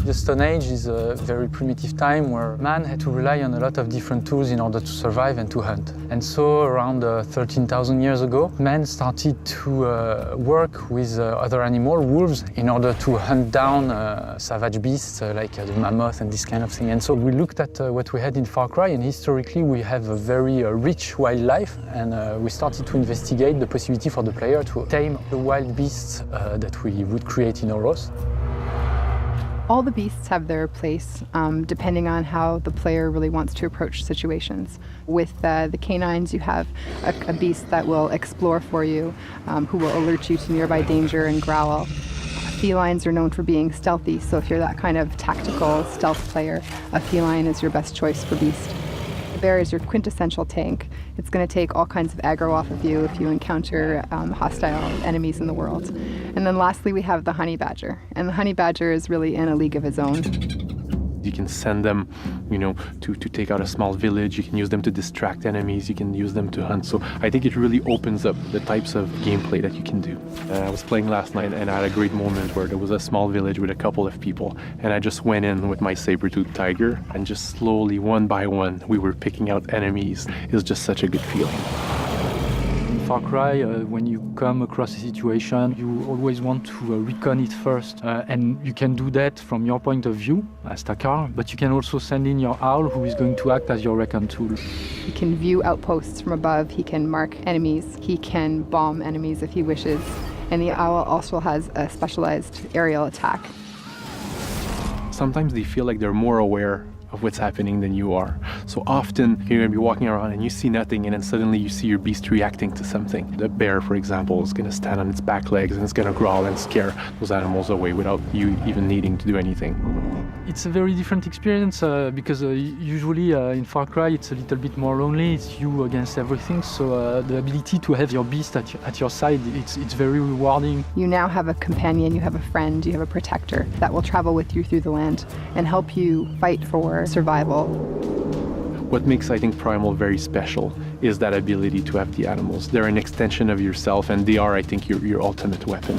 The Stone Age is a very primitive time where man had to rely on a lot of different tools in order to survive and to hunt. And so around 13,000 years ago, man started to work with other animals, wolves, in order to hunt down savage beasts like the mammoth and this kind of thing. And so we looked at what we had in Far Cry, and historically we have a very rich wildlife, and we started to investigate the possibility for the player to tame the wild beasts that we would create in Oros. All the beasts have their place, depending on how the player really wants to approach situations. With the canines, you have a beast that will explore for you, who will alert you to nearby danger and growl. Felines are known for being stealthy, so if you're that kind of tactical stealth player, a feline is your best choice for beast. The bear is your quintessential tank. It's going to take all kinds of aggro off of you if you encounter hostile enemies in the world. And then lastly, we have the honey badger. And the honey badger is really in a league of his own. You can send them, to take out a small village. You can use them to distract enemies. You can use them to hunt. So I think it really opens up the types of gameplay that you can do. I was playing last night and I had a great moment where there was a small village with a couple of people. And I just went in with my saber-toothed tiger and just slowly, one by one, we were picking out enemies. It was just such a good feeling. Far Cry, when you come across a situation, you always want to recon it first. And you can do that from your point of view as Takkar, but you can also send in your owl, who is going to act as your recon tool. He can view outposts from above, he can mark enemies, he can bomb enemies if he wishes. And the owl also has a specialized aerial attack. Sometimes they feel like they're more aware of what's happening than you are. So often you're going to be walking around and you see nothing, and then suddenly you see your beast reacting to something. The bear, for example, is going to stand on its back legs and it's going to growl and scare those animals away without you even needing to do anything. It's a very different experience because usually in Far Cry it's a little bit more lonely. It's you against everything. So the ability to have your beast at your side, it's very rewarding. You now have a companion, you have a friend, you have a protector that will travel with you through the land and help you fight for survival. What makes, I think, Primal very special is that ability to have the animals. They're an extension of yourself, and they are, I think, your ultimate weapon.